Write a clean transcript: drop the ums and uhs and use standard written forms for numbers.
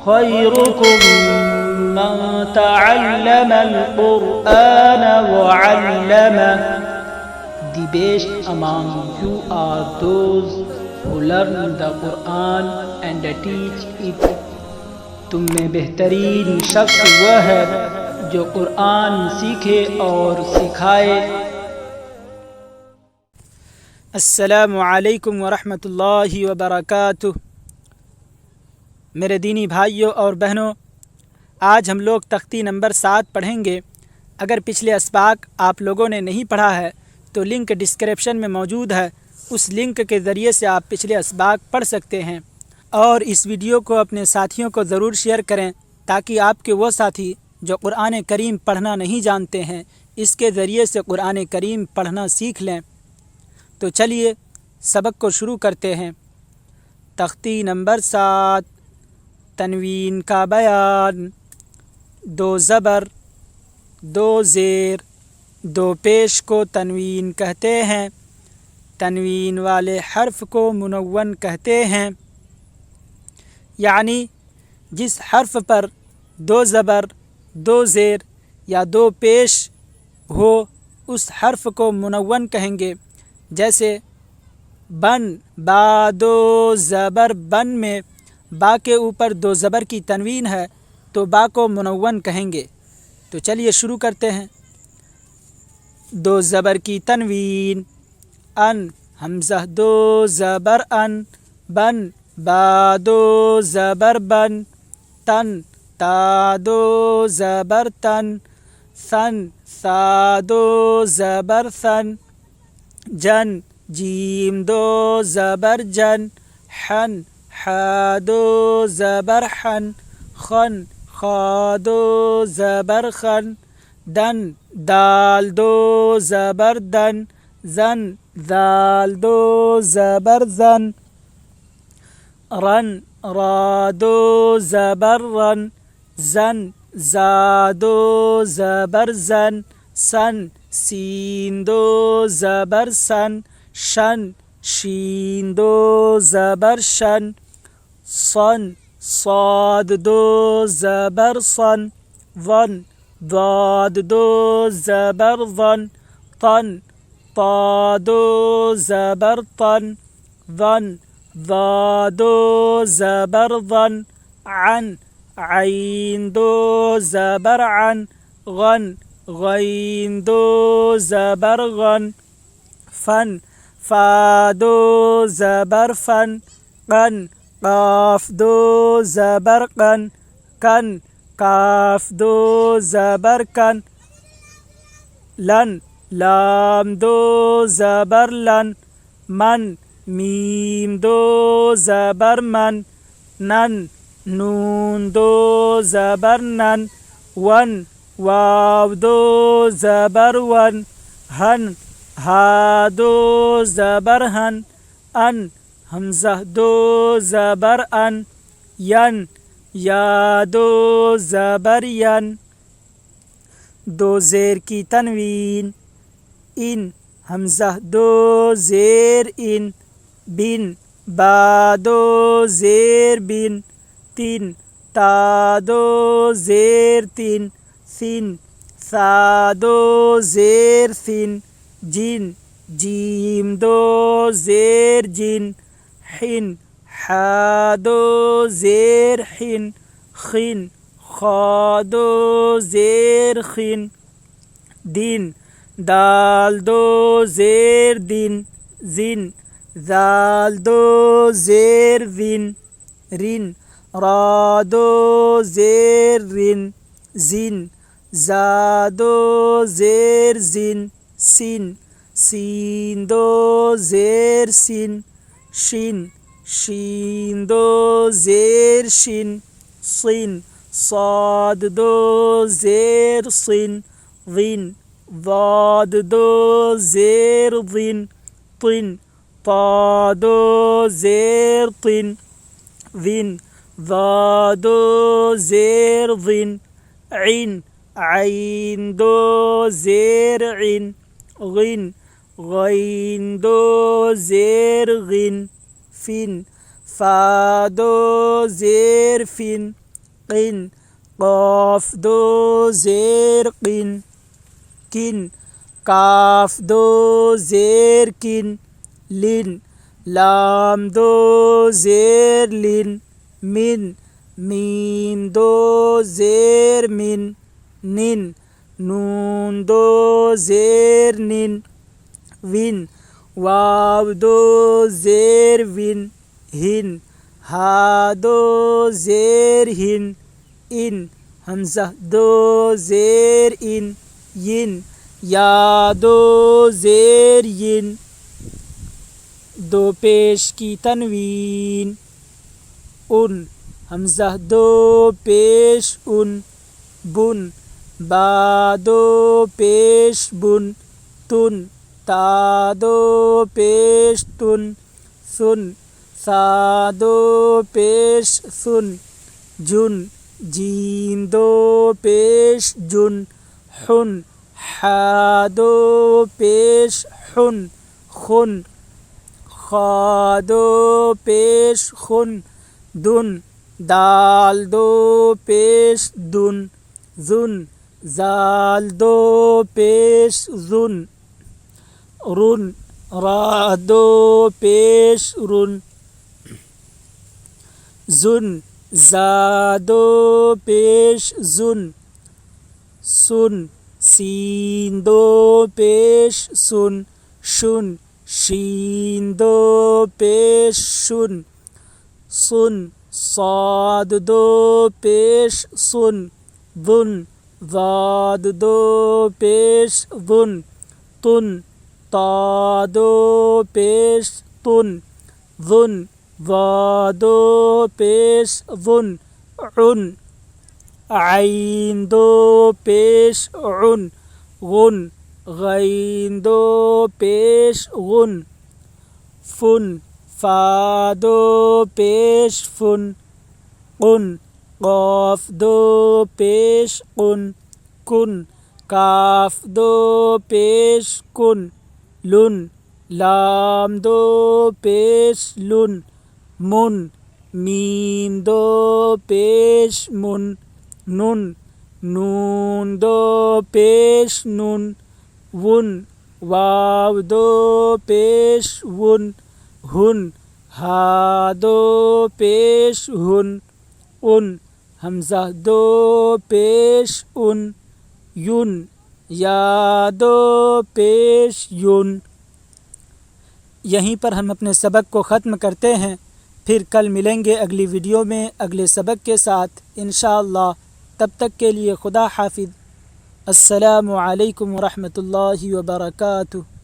खैरुकुम मन तअल्लमल कुरआन व अल्लमा। The best among you are those who learn the Quran and teach it. तुम में बेहतरीन शख्स वह है जो कुरान सीखे और सिखाए। अस्सलामु अलैकुम वरहमतुल्लाहि वबरकातुह। मेरे दीनी भाइयों और बहनों, आज हम लोग तख्ती नंबर 7 पढ़ेंगे। अगर पिछले असबाक आप लोगों ने नहीं पढ़ा है तो लिंक डिस्क्रिप्शन में मौजूद है, उस लिंक के ज़रिए से आप पिछले असबाक पढ़ सकते हैं। और इस वीडियो को अपने साथियों को ज़रूर शेयर करें ताकि आपके वो साथी जो कुरान करीम पढ़ना नहीं जानते हैं इसके ज़रिए से कुरान करीम पढ़ना सीख लें। तो चलिए सबक को शुरू करते हैं। तख्ती नंबर 7, तनवीन का बयान। 2 ज़बर, 2 ज़ेर, 2 पेश को तनवीन कहते हैं। तनवीन वाले हर्फ को मुनव्वन कहते हैं, यानी जिस हर्फ पर 2 ज़बर, 2 ज़ेर या 2 पेश हो उस हर्फ को मुनव्वन कहेंगे। जैसे बन, बा 2 ज़बर बन में बा के ऊपर 2 ज़बर की तनवीन है तो बा को मुनव्वन कहेंगे। तो चलिए शुरू करते हैं। 2 ज़बर की तनवीन। अन, हमज़ा 2 ज़बर अन, बन, बा 2 ज़बर बन। तन, ता 2 ज़बर तन। सन, सा 2 ज़बर सन। जन, जीम 2 ज़बर जन। हन, हा 2 ज़बर हन। खन, खा 2 ज़बर खन। दन, दाल 2 ज़बर दन। जन, दाल 2 ज़बर जन। रन, रा 2 ज़बर रन। जन, जा 2 ज़बर जन। सन, सीन 2 ज़बर सन। शन, शीन 2 ज़बर शन। सन, साद 2 ज़बर सन। वन, दाद 2 ज़बर वन। तन, ता 2 ज़बर तन। वन, वा 2 ज़बर वन। अन, आइन 2 ज़बर अन। गन, गैन 2 ज़बर गन। फन, फा 2 ज़बर फन। कन, काफ 2 ज़बर कन। कन, काफ 2 ज़बर कन। लन, लाम 2 ज़बर लन। मन, मीम 2 ज़बर मन। नन, नून 2 ज़बर नन। वन, वाव 2 ज़बर वन। हन, हा 2 ज़बर हन। अन, हमज़ा 2 ज़बर अन। यन, या 2 ज़बर यन। 2 ज़ेर की तनवीन। इन, हमज़ा 2 ज़ेर इन। बिन, बा 2 ज़ेर बिन। तिन, ता 2 ज़ेर तिन। सिन, सा 2 ज़ेर सिन। जिन, जीम 2 ज़ेर जिन। हिन, हा 2 ज़ेर हिन। खिन, खा 2 ज़ेर खिन। दिन, दाल 2 ज़ेर दिन। जिन, दाल 2 ज़ेर जिन। रिन, रा 2 ज़ेर रिन। जिन, जा 2 ज़ेर जिन। सिन, सीन 2 ज़ेर सिन। शिन, शीन 2 ज़ेर शिन। सिन, साद 2 ज़ेर सिन। विन, वाद 2 ज़ेर विन। तिन, ता 2 ज़ेर तिन। विन, वा 2 ज़ेर विन। इन, आइन 2 ज़ेर इन। गिन, गैन 2 ज़ेर गिन। फिन, फा 2 ज़ेर फिन। किन क़ाफ़ दो ज़ेर किन किन काफ दो ज़ेर किन लिन लाम दो ज़ेर लिन मिन मीम दो ज़ेर मिन निन नून दो ज़ेर निन विन वाव दो ज़ेर विन हिन हा दो ज़ेर हिन इन हमज़ा दो ज़ेर इन यिन या दो ज़ेर यिन दो पेश की तनवीन उन हमज़ा दो पेश उन बुन बा दो पेश बुन तुन ता दो पेश तुन सुन सा दो पेश सुन जुन जीम दो पेश जुन हुन हा दो पेश हुन खुन खा दो पेश खुन दुन दाल दो पेश दुन जुन जाल दो पेश जुन रुन रा दो पेश रुन जुन जा दो पेश जुन सुन सीन दो पेश सुन शुन शीन दो पेश शुन सुन साद दो पेश सुन दुन वाद दो पेश दुन तुन ता दो पेश तुन दुन वा दो पेश दुन उन आइन दो पेश उन गुन गैन दो पेश गुन फुन फा दो पेश फुन कुन क़ाफ़ दो पेश कुन कुन काफ दो पेश कुन लुन लाम दो पेश लुन मुन मीम दो पेश मुन नुन नून दो पेश नुन वुन वाव दो पेश वुन हुन हा दो पेश हुन उन हमज़ा दो पेश उन युन या दो पेश युन। यहीं पर हम अपने सबक को ख़त्म करते हैं। फिर कल मिलेंगे अगली वीडियो में अगले सबक के साथ इंशाअल्लाह। तब तक के लिए खुदा हाफिज़। अस्सलामु अलैकुम व रहमतुल्लाहि व बरकातुहू।